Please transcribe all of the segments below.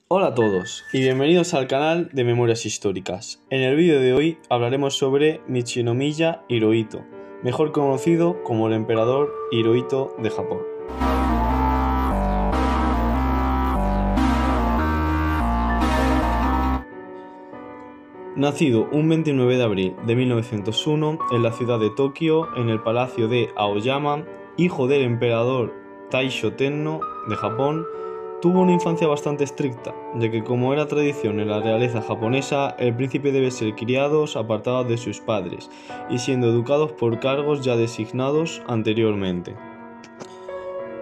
Hola a todos y bienvenidos al canal de Memorias Históricas. En el vídeo de hoy hablaremos sobre Michinomiya Hirohito, mejor conocido como el emperador Hirohito de Japón. Nacido un 29 de abril de 1901 en la ciudad de Tokio, en el palacio de Aoyama, hijo del emperador Taisho Tenno de Japón, tuvo una infancia bastante estricta, ya que como era tradición en la realeza japonesa, el príncipe debe ser criado apartado de sus padres y siendo educados por cargos ya designados anteriormente.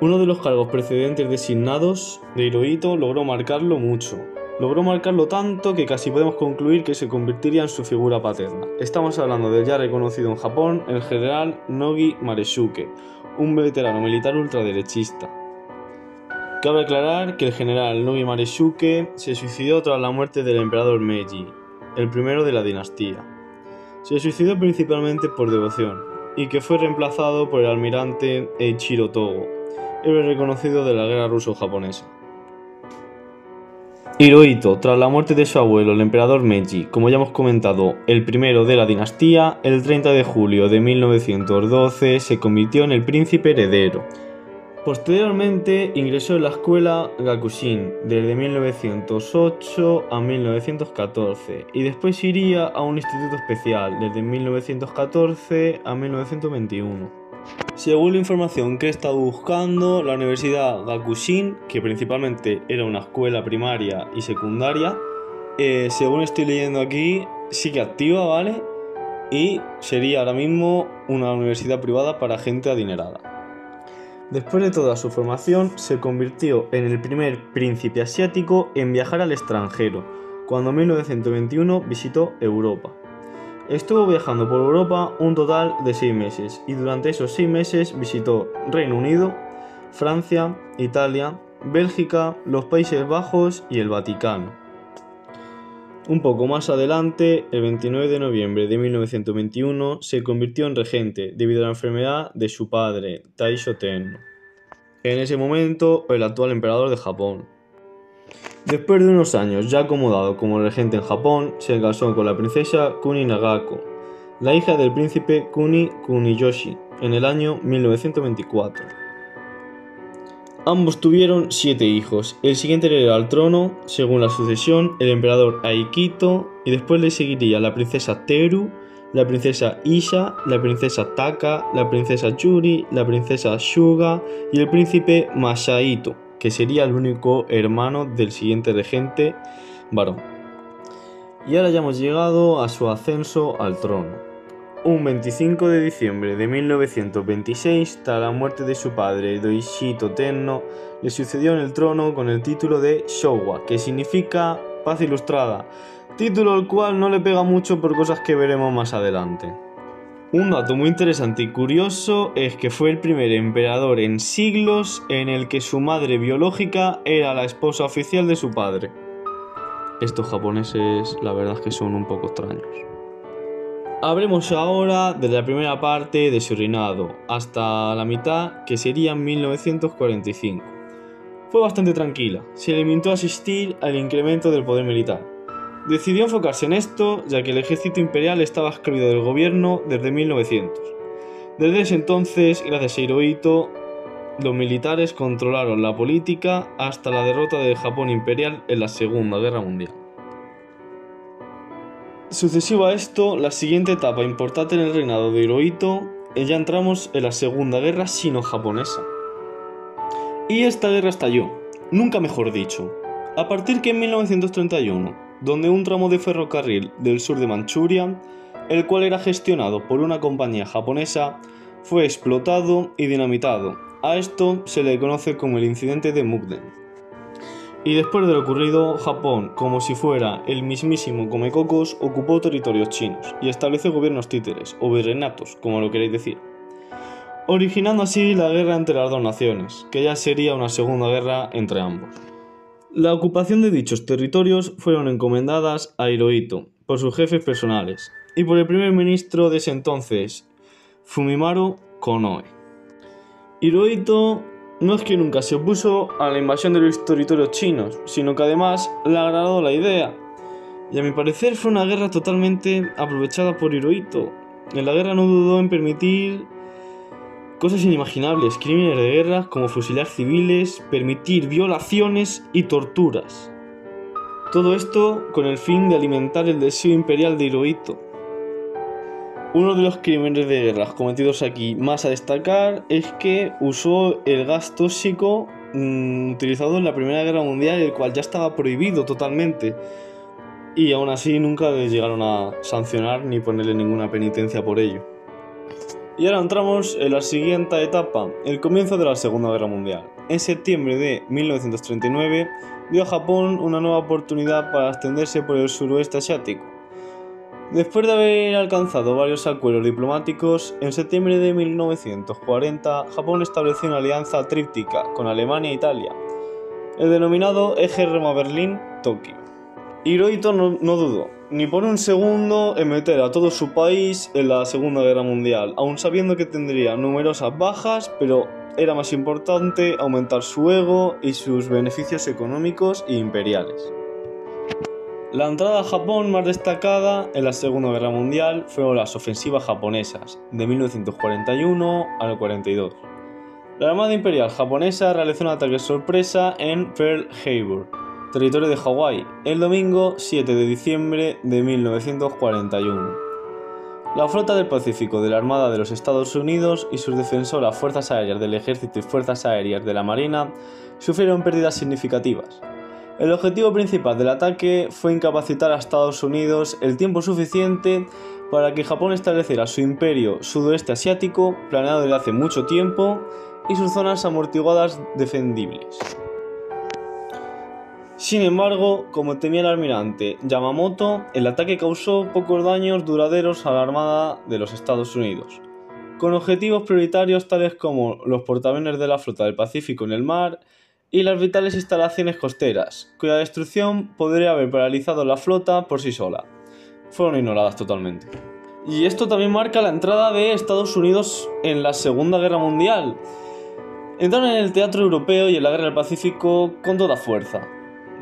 Uno de los cargos precedentes designados de Hirohito logró marcarlo mucho. Logró marcarlo tanto que casi podemos concluir que se convertiría en su figura paterna. Estamos hablando del ya reconocido en Japón, el general Nogi Maresuke, un veterano militar ultraderechista. Cabe aclarar que el general Nogi Maresuke se suicidó tras la muerte del emperador Meiji, el primero de la dinastía. Se suicidó principalmente por devoción, y que fue reemplazado por el almirante Eiichiro Togo, héroe reconocido de la guerra ruso-japonesa. Hirohito, tras la muerte de su abuelo, el emperador Meiji, como ya hemos comentado, el primero de la dinastía, el 30 de julio de 1912 se convirtió en el príncipe heredero. Posteriormente ingresó en la escuela Gakushin desde 1908 a 1914 y después iría a un instituto especial desde 1914 a 1921. Según la información que he estado buscando, la Universidad Gakushin, que principalmente era una escuela primaria y secundaria, según estoy leyendo aquí, sigue activa, ¿vale? Y sería ahora mismo una universidad privada para gente adinerada. Después de toda su formación, se convirtió en el primer príncipe asiático en viajar al extranjero, cuando en 1921 visitó Europa. Estuvo viajando por Europa un total de 6 meses y durante esos 6 meses visitó Reino Unido, Francia, Italia, Bélgica, los Países Bajos y el Vaticano. Un poco más adelante, el 29 de noviembre de 1921, se convirtió en regente debido a la enfermedad de su padre, Taisho Tenno, en ese momento el actual emperador de Japón. Después de unos años ya acomodado como regente en Japón, se casó con la princesa Kuni Nagako, la hija del príncipe Kuni Kuniyoshi, en el año 1924. Ambos tuvieron 7 hijos. El siguiente heredero al trono, según la sucesión, el emperador Akihito, y después le seguiría la princesa Teru, la princesa Isha, la princesa Taka, la princesa Yuri, la princesa Shuga y el príncipe Masahito, que sería el único hermano del siguiente regente varón. Y ahora ya hemos llegado a su ascenso al trono. Un 25 de diciembre de 1926, tras la muerte de su padre Doishito Tenno, le sucedió en el trono con el título de Showa, que significa paz ilustrada, título al cual no le pega mucho por cosas que veremos más adelante. Un dato muy interesante y curioso es que fue el primer emperador en siglos en el que su madre biológica era la esposa oficial de su padre. Estos japoneses la verdad es que son un poco extraños. Hablemos ahora de la primera parte de su reinado, hasta la mitad, que sería en 1945. Fue bastante tranquila, se limitó a asistir al incremento del poder militar. Decidió enfocarse en esto, ya que el ejército imperial estaba excluido del gobierno desde 1900. Desde ese entonces, gracias a Hirohito, los militares controlaron la política hasta la derrota del Japón imperial en la Segunda Guerra Mundial. Sucesivo a esto, la siguiente etapa importante en el reinado de Hirohito, ya entramos en la Segunda Guerra Sino-Japonesa. Y esta guerra estalló, nunca mejor dicho, a partir que en 1931, donde un tramo de ferrocarril del sur de Manchuria, el cual era gestionado por una compañía japonesa, fue explotado y dinamitado. A esto se le conoce como el incidente de Mukden. Y después de lo ocurrido, Japón, como si fuera el mismísimo Comecocos, ocupó territorios chinos y estableció gobiernos títeres, o virreinatos, como lo queréis decir, originando así la guerra entre las dos naciones, que ya sería una segunda guerra entre ambos. La ocupación de dichos territorios fueron encomendadas a Hirohito por sus jefes personales y por el primer ministro de ese entonces, Fumimaro Konoe. Hirohito no es que nunca se opuso a la invasión de los territorios chinos, sino que además le agradó la idea. Y a mi parecer fue una guerra totalmente aprovechada por Hirohito. En la guerra no dudó en permitir cosas inimaginables, crímenes de guerra como fusilar civiles, permitir violaciones y torturas. Todo esto con el fin de alimentar el deseo imperial de Hirohito. Uno de los crímenes de guerra cometidos aquí más a destacar es que usó el gas tóxico utilizado en la Primera Guerra Mundial, el cual ya estaba prohibido totalmente. Y aún así nunca les llegaron a sancionar ni ponerle ninguna penitencia por ello. Y ahora entramos en la siguiente etapa, el comienzo de la Segunda Guerra Mundial. En septiembre de 1939 dio a Japón una nueva oportunidad para extenderse por el suroeste asiático. Después de haber alcanzado varios acuerdos diplomáticos, en septiembre de 1940 Japón estableció una alianza tríptica con Alemania e Italia, el denominado Eje Roma-Berlín-Tokio. Hirohito no dudó ni por un segundo en meter a todo su país en la Segunda Guerra Mundial, aun sabiendo que tendría numerosas bajas, pero era más importante aumentar su ego y sus beneficios económicos e imperiales. La entrada a Japón más destacada en la Segunda Guerra Mundial fueron las ofensivas japonesas, de 1941 al 42. La Armada Imperial japonesa realizó un ataque sorpresa en Pearl Harbor, territorio de Hawái, el domingo 7 de diciembre de 1941. La Flota del Pacífico de la Armada de los Estados Unidos y sus defensoras Fuerzas Aéreas del Ejército y Fuerzas Aéreas de la Marina sufrieron pérdidas significativas. El objetivo principal del ataque fue incapacitar a Estados Unidos el tiempo suficiente para que Japón estableciera su imperio sudoeste asiático, planeado desde hace mucho tiempo, y sus zonas amortiguadas defendibles. Sin embargo, como temía el almirante Yamamoto, el ataque causó pocos daños duraderos a la Armada de los Estados Unidos, con objetivos prioritarios tales como los portaaviones de la Flota del Pacífico en el mar y las vitales instalaciones costeras, cuya destrucción podría haber paralizado la flota por sí sola. Fueron ignoradas totalmente. Y esto también marca la entrada de Estados Unidos en la Segunda Guerra Mundial. Entraron en el teatro europeo y en la Guerra del Pacífico con toda fuerza,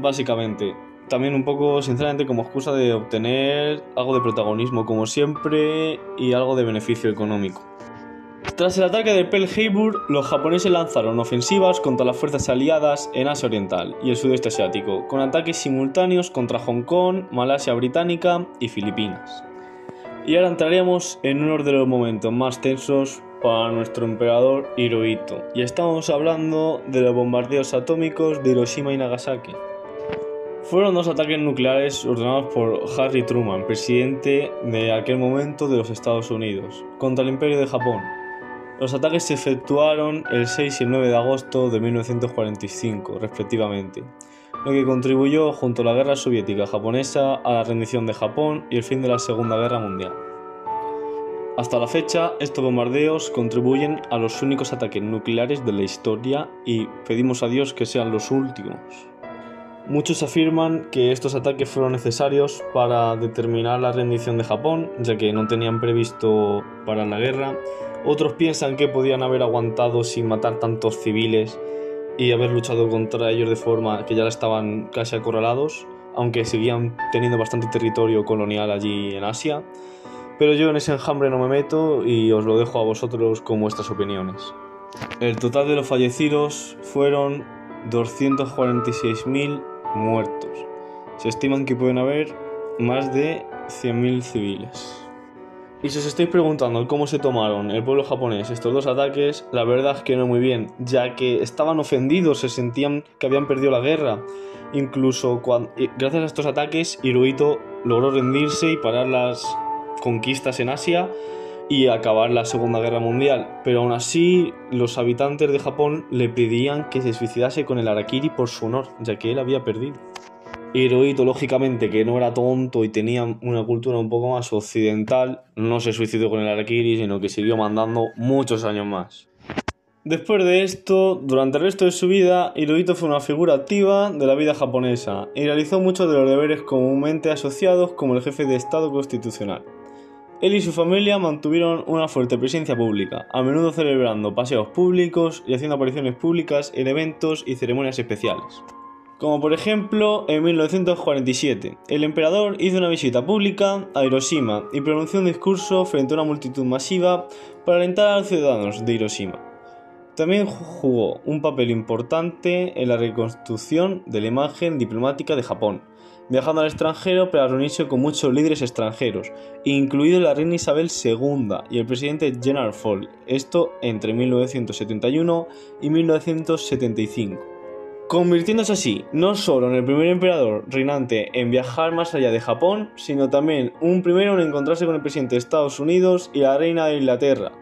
básicamente. También un poco, sinceramente, como excusa de obtener algo de protagonismo, como siempre, y algo de beneficio económico. Tras el ataque de Pearl Harbor, los japoneses lanzaron ofensivas contra las fuerzas aliadas en Asia Oriental y el sudeste asiático, con ataques simultáneos contra Hong Kong, Malasia Británica y Filipinas. Y ahora entraríamos en uno de los momentos más tensos para nuestro emperador Hirohito, y estamos hablando de los bombardeos atómicos de Hiroshima y Nagasaki. Fueron dos ataques nucleares ordenados por Harry Truman, presidente de aquel momento de los Estados Unidos, contra el Imperio de Japón. Los ataques se efectuaron el 6 y el 9 de agosto de 1945, respectivamente, lo que contribuyó, junto a la guerra soviética japonesa, a la rendición de Japón y el fin de la Segunda Guerra Mundial. Hasta la fecha, estos bombardeos contribuyen a los únicos ataques nucleares de la historia y pedimos a Dios que sean los últimos. Muchos afirman que estos ataques fueron necesarios para determinar la rendición de Japón, ya que no tenían previsto parar la guerra. Otros piensan que podían haber aguantado sin matar tantos civiles y haber luchado contra ellos de forma que ya estaban casi acorralados, aunque seguían teniendo bastante territorio colonial allí en Asia. Pero yo en ese enjambre no me meto y os lo dejo a vosotros con vuestras opiniones. El total de los fallecidos fueron 246.000 muertos. Se estiman que pueden haber más de 100.000 civiles. Y si os estáis preguntando cómo se tomaron el pueblo japonés estos dos ataques, la verdad es que no muy bien, ya que estaban ofendidos, se sentían que habían perdido la guerra. Incluso gracias a estos ataques, Hirohito logró rendirse y parar las conquistas en Asia y acabar la Segunda Guerra Mundial, pero aún así los habitantes de Japón le pedían que se suicidase con el harakiri por su honor, ya que él había perdido. Hirohito, lógicamente, que no era tonto y tenía una cultura un poco más occidental, no se suicidó con el harakiri, sino que siguió mandando muchos años más. Después de esto, durante el resto de su vida, Hirohito fue una figura activa de la vida japonesa y realizó muchos de los deberes comúnmente asociados como el jefe de Estado constitucional. Él y su familia mantuvieron una fuerte presencia pública, a menudo celebrando paseos públicos y haciendo apariciones públicas en eventos y ceremonias especiales. Como por ejemplo, en 1947, el emperador hizo una visita pública a Hiroshima y pronunció un discurso frente a una multitud masiva para alentar a los ciudadanos de Hiroshima. También jugó un papel importante en la reconstrucción de la imagen diplomática de Japón, viajando al extranjero para reunirse con muchos líderes extranjeros, incluido la reina Isabel II y el presidente General Ford, esto entre 1971 y 1975. Convirtiéndose así no solo en el primer emperador reinante en viajar más allá de Japón, sino también un primero en encontrarse con el presidente de Estados Unidos y la reina de Inglaterra.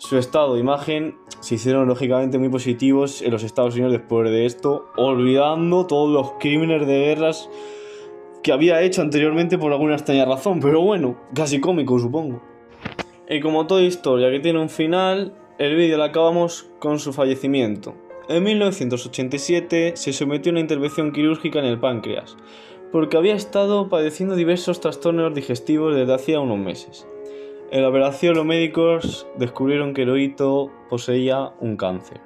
Su estado de imagen se hicieron lógicamente muy positivos en los Estados Unidos después de esto, olvidando todos los crímenes de guerras que había hecho anteriormente por alguna extraña razón, pero bueno, casi cómico supongo. Y como toda historia que tiene un final, el vídeo lo acabamos con su fallecimiento. En 1987 se sometió a una intervención quirúrgica en el páncreas, porque había estado padeciendo diversos trastornos digestivos desde hacía unos meses. En la operación los médicos descubrieron que Hirohito poseía un cáncer.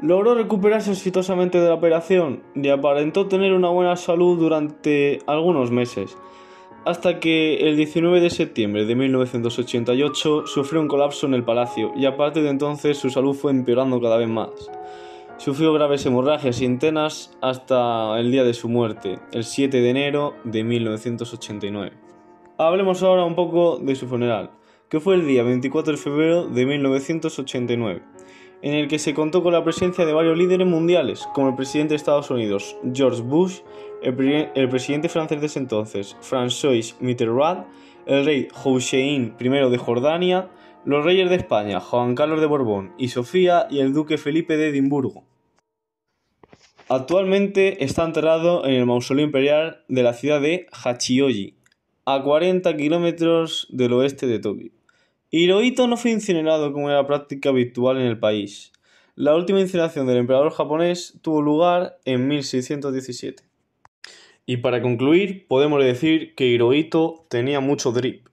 Logró recuperarse exitosamente de la operación y aparentó tener una buena salud durante algunos meses, hasta que el 19 de septiembre de 1988 sufrió un colapso en el palacio y a partir de entonces su salud fue empeorando cada vez más. Sufrió graves hemorragias internas hasta el día de su muerte, el 7 de enero de 1989. Hablemos ahora un poco de su funeral, que fue el día 24 de febrero de 1989, en el que se contó con la presencia de varios líderes mundiales, como el presidente de Estados Unidos, George Bush, el presidente francés de ese entonces, François Mitterrand, el rey Hussein I de Jordania, los reyes de España, Juan Carlos de Borbón y Sofía, y el duque Felipe de Edimburgo. Actualmente está enterrado en el mausoleo imperial de la ciudad de Hachioji, a 40 kilómetros del oeste de Tokio. Hirohito no fue incinerado como era práctica habitual en el país. La última incineración del emperador japonés tuvo lugar en 1617. Y para concluir, podemos decir que Hirohito tenía mucho drip.